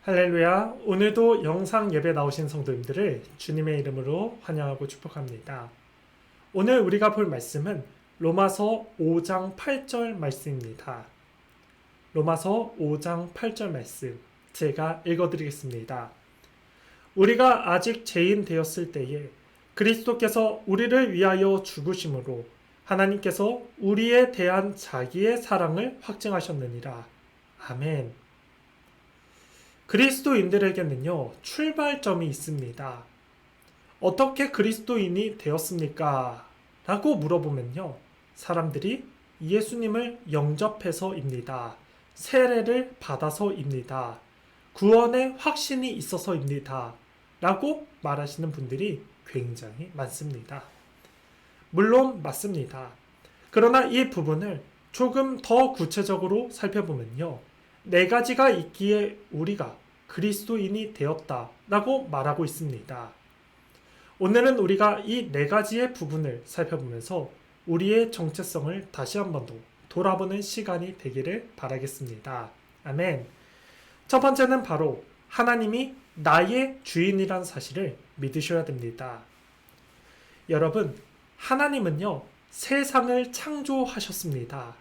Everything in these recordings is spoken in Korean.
할렐루야. 오늘도 영상 예배 나오신 성도님들을 주님의 이름으로 환영하고 축복합니다. 오늘 우리가 볼 말씀은 로마서 5장 8절 말씀입니다. 로마서 5장 8절 말씀 제가 읽어드리겠습니다. 우리가 아직 죄인 되었을 때에 그리스도께서 우리를 위하여 죽으심으로 하나님께서 우리에 대한 자기의 사랑을 확증하셨느니라. 아멘. 그리스도인들에게는요, 출발점이 있습니다. 어떻게 그리스도인이 되었습니까? 라고 물어보면요, 사람들이 예수님을 영접해서입니다. 세례를 받아서입니다. 구원의 확신이 있어서입니다. 라고 말하시는 분들이 굉장히 많습니다. 물론 맞습니다. 그러나 이 부분을 조금 더 구체적으로 살펴보면요, 네 가지가 있기에 우리가 그리스도인이 되었다라고 말하고 있습니다. 오늘은 우리가 이 네 가지의 부분을 살펴보면서 우리의 정체성을 다시 한 번 더 돌아보는 시간이 되기를 바라겠습니다. 아멘. 첫 번째는 바로 하나님이 나의 주인이란 사실을 믿으셔야 됩니다. 여러분, 하나님은요, 세상을 창조하셨습니다.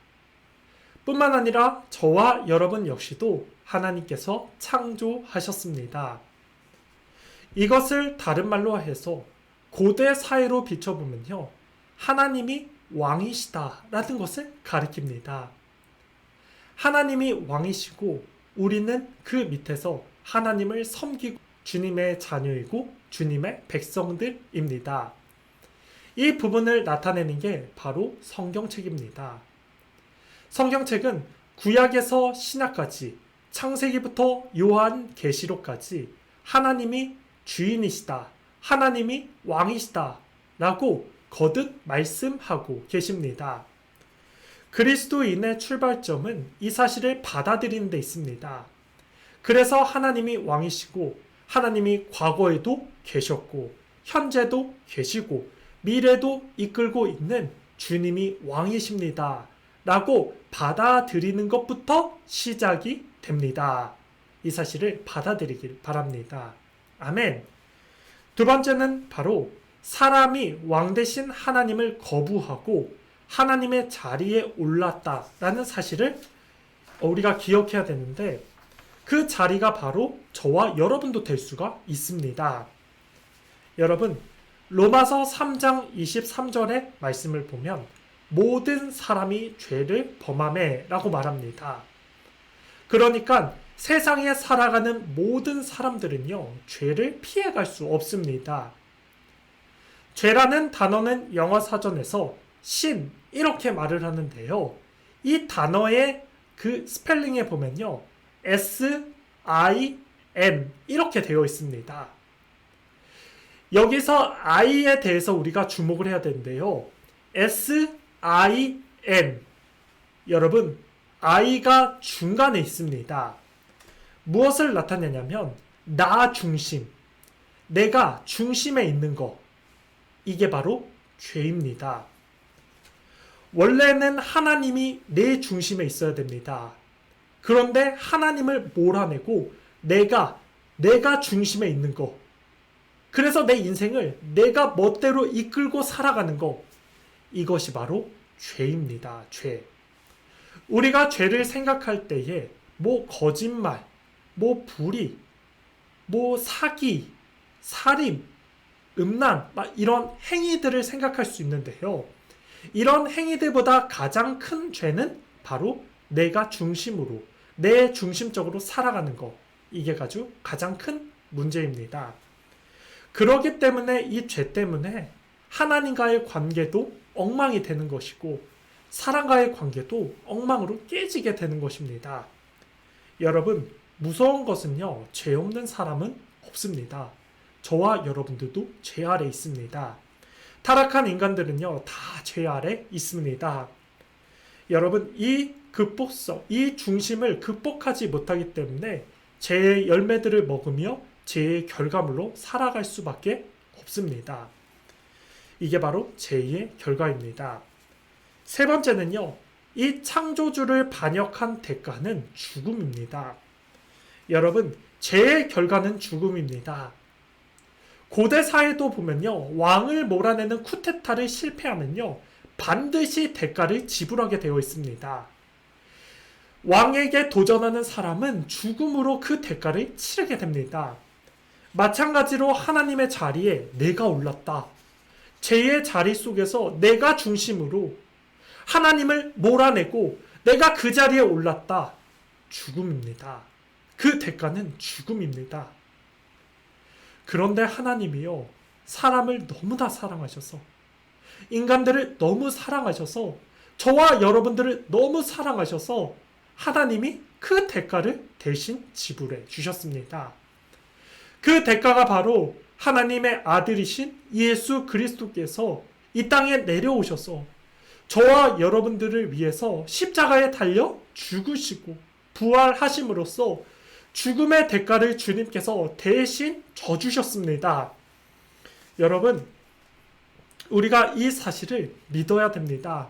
뿐만 아니라 저와 여러분 역시도 하나님께서 창조하셨습니다. 이것을 다른 말로 해서 고대 사회로 비춰보면요, 하나님이 왕이시다라는 것을 가리킵니다. 하나님이 왕이시고 우리는 그 밑에서 하나님을 섬기고 주님의 자녀이고 주님의 백성들입니다. 이 부분을 나타내는 게 바로 성경책입니다. 성경책은 구약에서 신약까지, 창세기부터 요한계시록까지 하나님이 주인이시다, 하나님이 왕이시다 라고 거듭 말씀하고 계십니다. 그리스도인의 출발점은 이 사실을 받아들이는 데 있습니다. 그래서 하나님이 왕이시고 하나님이 과거에도 계셨고 현재도 계시고 미래도 이끌고 있는 주님이 왕이십니다 라고 받아들이는 것부터 시작이 됩니다. 이 사실을 받아들이길 바랍니다. 아멘. 두 번째는 바로 사람이 왕 대신 하나님을 거부하고 하나님의 자리에 올랐다라는 사실을 우리가 기억해야 되는데, 그 자리가 바로 저와 여러분도 될 수가 있습니다. 여러분, 로마서 3장 23절의 말씀을 보면 모든 사람이 죄를 범하매 라고 말합니다. 그러니까 세상에 살아가는 모든 사람들은요, 죄를 피해갈 수 없습니다. 죄라는 단어는 영어 사전에서 sin 이렇게 말을 하는데요, 이 단어의 그 스펠링에 보면요, S-I-N 이렇게 되어 있습니다. 여기서 I에 대해서 우리가 주목을 해야 되는데요, S-I-N, 여러분, I가 중간에 있습니다. 무엇을 나타내냐면 나 중심, 내가 중심에 있는 것, 이게 바로 죄입니다. 원래는 하나님이 내 중심에 있어야 됩니다. 그런데 하나님을 몰아내고 내가 중심에 있는 것, 그래서 내 인생을 내가 멋대로 이끌고 살아가는 것, 이것이 바로 죄입니다. 죄. 우리가 죄를 생각할 때에 거짓말, 불의, 사기, 살인, 음란, 이런 행위들을 생각할 수 있는데요, 이런 행위들보다 가장 큰 죄는 바로 내가 중심으로, 내 중심적으로 살아가는 것, 이게 가장 큰 문제입니다. 그렇기 때문에 이 죄 때문에 하나님과의 관계도 엉망이 되는 것이고 사람과의 관계도 엉망으로 깨지게 되는 것입니다. 여러분, 무서운 것은요, 죄 없는 사람은 없습니다. 저와 여러분들도 죄 아래 있습니다. 타락한 인간들은요, 다 죄 아래 있습니다. 여러분, 이 중심을 극복하지 못하기 때문에 죄의 열매들을 먹으며 죄의 결과물로 살아갈 수밖에 없습니다. 이게 바로 죄의 결과입니다. 세 번째는요, 이 창조주를 반역한 대가는 죽음입니다. 여러분, 죄의 결과는 죽음입니다. 고대 사회도 보면요, 왕을 몰아내는 쿠데타를 실패하면요, 반드시 대가를 지불하게 되어 있습니다. 왕에게 도전하는 사람은 죽음으로 그 대가를 치르게 됩니다. 마찬가지로 하나님의 자리에 내가 올랐다. 죄의 자리 속에서 내가 중심으로 하나님을 몰아내고 내가 그 자리에 올랐다. 죽음입니다. 그 대가는 죽음입니다. 그런데 하나님이요, 사람을 너무나 사랑하셔서, 인간들을 너무 사랑하셔서, 저와 여러분들을 너무 사랑하셔서 하나님이 그 대가를 대신 지불해 주셨습니다. 그 대가가 바로 하나님의 아들이신 예수 그리스도께서 이 땅에 내려오셔서 저와 여러분들을 위해서 십자가에 달려 죽으시고 부활하심으로써 죽음의 대가를 주님께서 대신 져주셨습니다. 여러분, 우리가 이 사실을 믿어야 됩니다.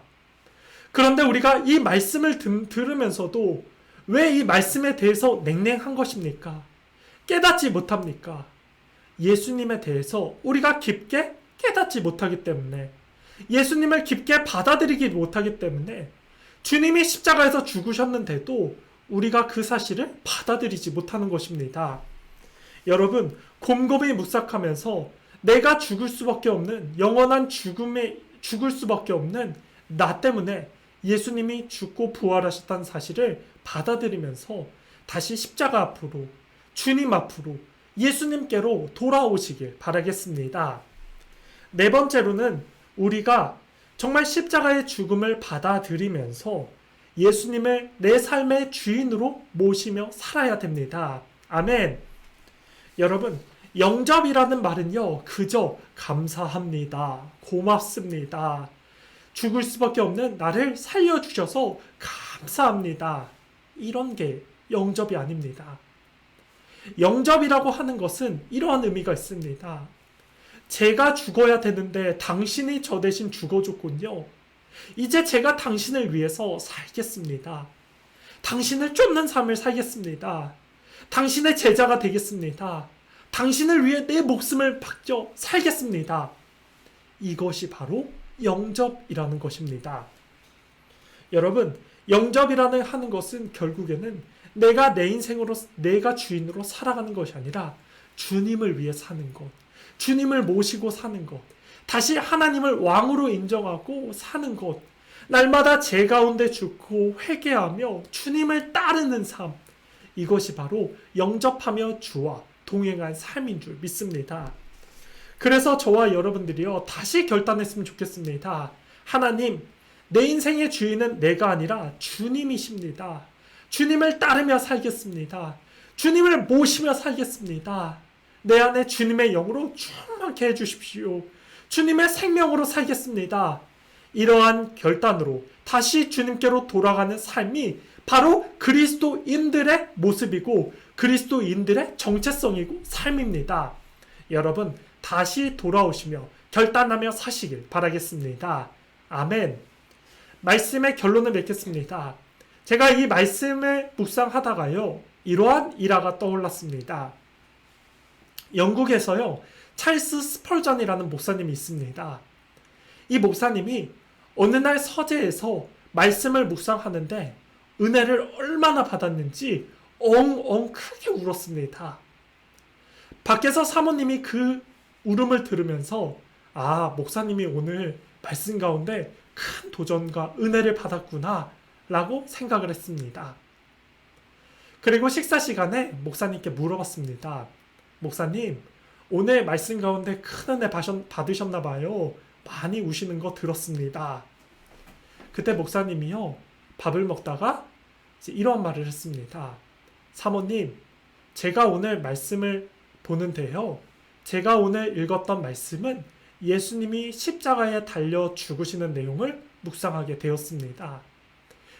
그런데 우리가 이 말씀을 들으면서도 왜 이 말씀에 대해서 냉랭한 것입니까? 깨닫지 못합니까? 예수님에 대해서 우리가 깊게 깨닫지 못하기 때문에, 예수님을 깊게 받아들이지 못하기 때문에 주님이 십자가에서 죽으셨는데도 우리가 그 사실을 받아들이지 못하는 것입니다. 여러분, 곰곰이 묵상하면서 내가 죽을 수밖에 없는, 영원한 죽음에 죽을 수밖에 없는 나 때문에 예수님이 죽고 부활하셨다는 사실을 받아들이면서 다시 십자가 앞으로, 주님 앞으로, 예수님께로 돌아오시길 바라겠습니다. 네 번째로는 우리가 정말 십자가의 죽음을 받아들이면서 예수님을 내 삶의 주인으로 모시며 살아야 됩니다. 아멘. 여러분, 영접이라는 말은요, 그저 감사합니다, 고맙습니다, 죽을 수밖에 없는 나를 살려주셔서 감사합니다, 이런 게 영접이 아닙니다. 영접이라고 하는 것은 이러한 의미가 있습니다. 제가 죽어야 되는데 당신이 저 대신 죽어줬군요. 이제 제가 당신을 위해서 살겠습니다. 당신을 쫓는 삶을 살겠습니다. 당신의 제자가 되겠습니다. 당신을 위해 내 목숨을 바쳐 살겠습니다. 이것이 바로 영접이라는 것입니다. 여러분, 영접이라는 하는 것은 결국에는 내가 내 인생으로, 내가 주인으로 살아가는 것이 아니라 주님을 위해 사는 것, 주님을 모시고 사는 것, 다시 하나님을 왕으로 인정하고 사는 것, 날마다 죄 가운데 죽고 회개하며 주님을 따르는 삶, 이것이 바로 영접하며 주와 동행한 삶인 줄 믿습니다. 그래서 저와 여러분들이요, 다시 결단했으면 좋겠습니다. 하나님, 내 인생의 주인은 내가 아니라 주님이십니다. 주님을 따르며 살겠습니다. 주님을 모시며 살겠습니다. 내 안에 주님의 영으로 충만케 해주십시오. 주님의 생명으로 살겠습니다. 이러한 결단으로 다시 주님께로 돌아가는 삶이 바로 그리스도인들의 모습이고 그리스도인들의 정체성이고 삶입니다. 여러분, 다시 돌아오시며 결단하며 사시길 바라겠습니다. 아멘. 말씀의 결론을 맺겠습니다. 제가 이 말씀을 묵상하다가요, 이러한 일화가 떠올랐습니다. 영국에서요, 찰스 스펄전이라는 목사님이 있습니다. 이 목사님이 어느 날 서재에서 말씀을 묵상하는데 은혜를 얼마나 받았는지 엉엉 크게 울었습니다. 밖에서 사모님이 그 울음을 들으면서 목사님이 오늘 말씀 가운데 큰 도전과 은혜를 받았구나 라고 생각을 했습니다. 그리고 식사 시간에 목사님께 물어봤습니다. 목사님, 오늘 말씀 가운데 큰 은혜 받으셨나 봐요. 많이 우시는 거 들었습니다. 그때 목사님이요, 밥을 먹다가 이런 말을 했습니다. 사모님, 제가 오늘 말씀을 보는데요, 제가 오늘 읽었던 말씀은 예수님이 십자가에 달려 죽으시는 내용을 묵상하게 되었습니다.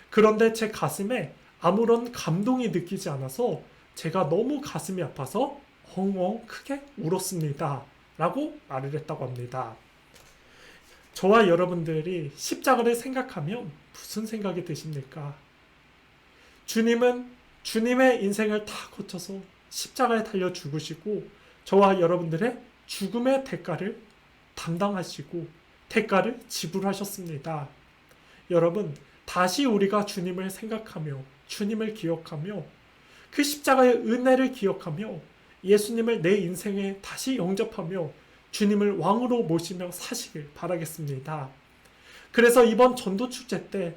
그런데 제 가슴에 아무런 감동이 느끼지 않아서 제가 너무 가슴이 아파서 엉엉 크게 울었습니다. 라고 말을 했다고 합니다. 저와 여러분들이 십자가를 생각하면 무슨 생각이 드십니까? 주님은 주님의 인생을 다 거쳐서 십자가에 달려 죽으시고 저와 여러분들의 죽음의 대가를 담당하시고 대가를 지불하셨습니다. 여러분, 다시 우리가 주님을 생각하며 주님을 기억하며 그 십자가의 은혜를 기억하며 예수님을 내 인생에 다시 영접하며 주님을 왕으로 모시며 사시길 바라겠습니다. 그래서 이번 전도 축제 때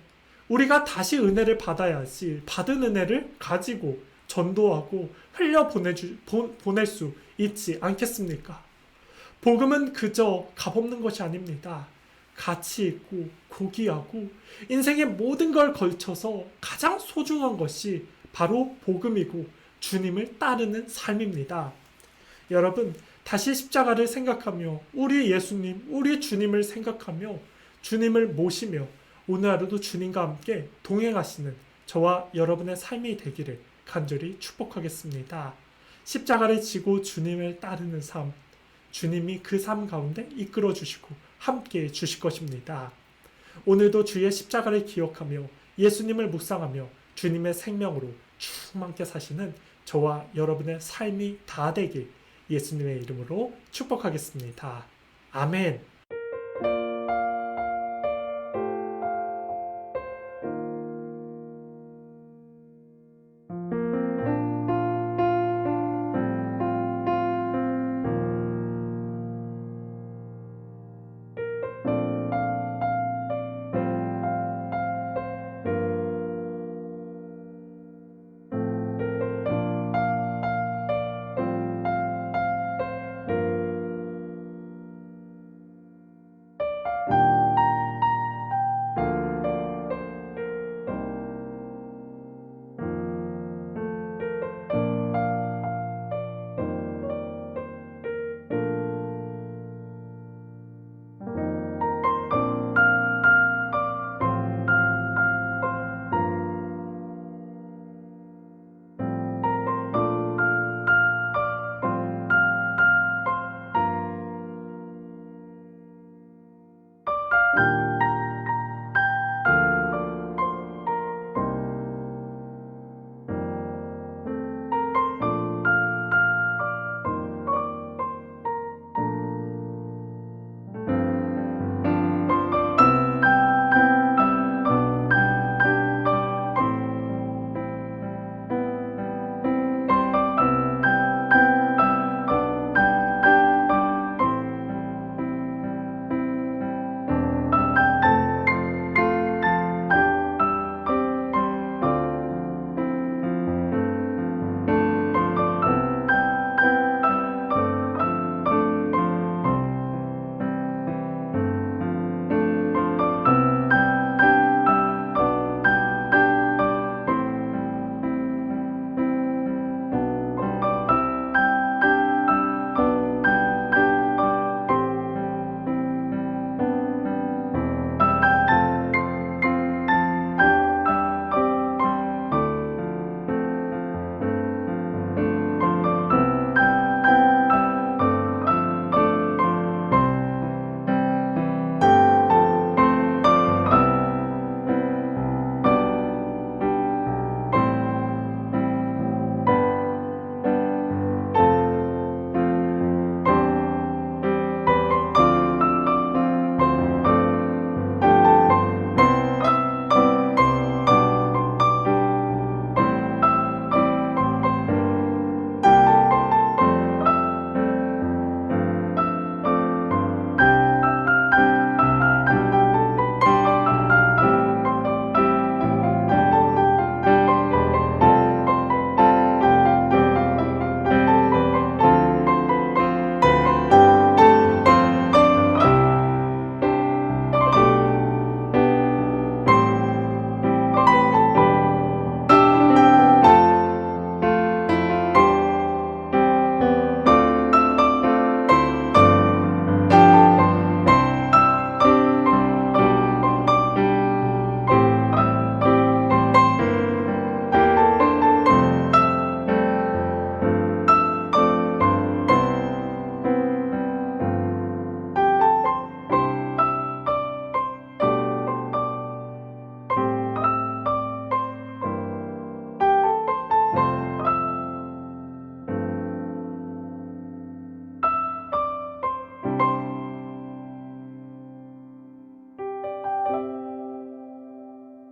우리가 다시 은혜를 받아야지 받은 은혜를 가지고 전도하고 흘려 보낼 수 있지 않겠습니까? 복음은 그저 값없는 것이 아닙니다. 가치 있고 고귀하고 인생의 모든 걸 걸쳐서 가장 소중한 것이 바로 복음이고 주님을 따르는 삶입니다. 여러분, 다시 십자가를 생각하며 우리 예수님, 우리 주님을 생각하며 주님을 모시며 오늘 하루도 주님과 함께 동행하시는 저와 여러분의 삶이 되기를 간절히 축복하겠습니다. 십자가를 지고 주님을 따르는 삶, 주님이 그 삶 가운데 이끌어 주시고 함께 해 주실 것입니다. 오늘도 주의 십자가를 기억하며 예수님을 묵상하며 주님의 생명으로 충만케 사시는 저와 여러분의 삶이 다 되길 예수님의 이름으로 축복하겠습니다. 아멘.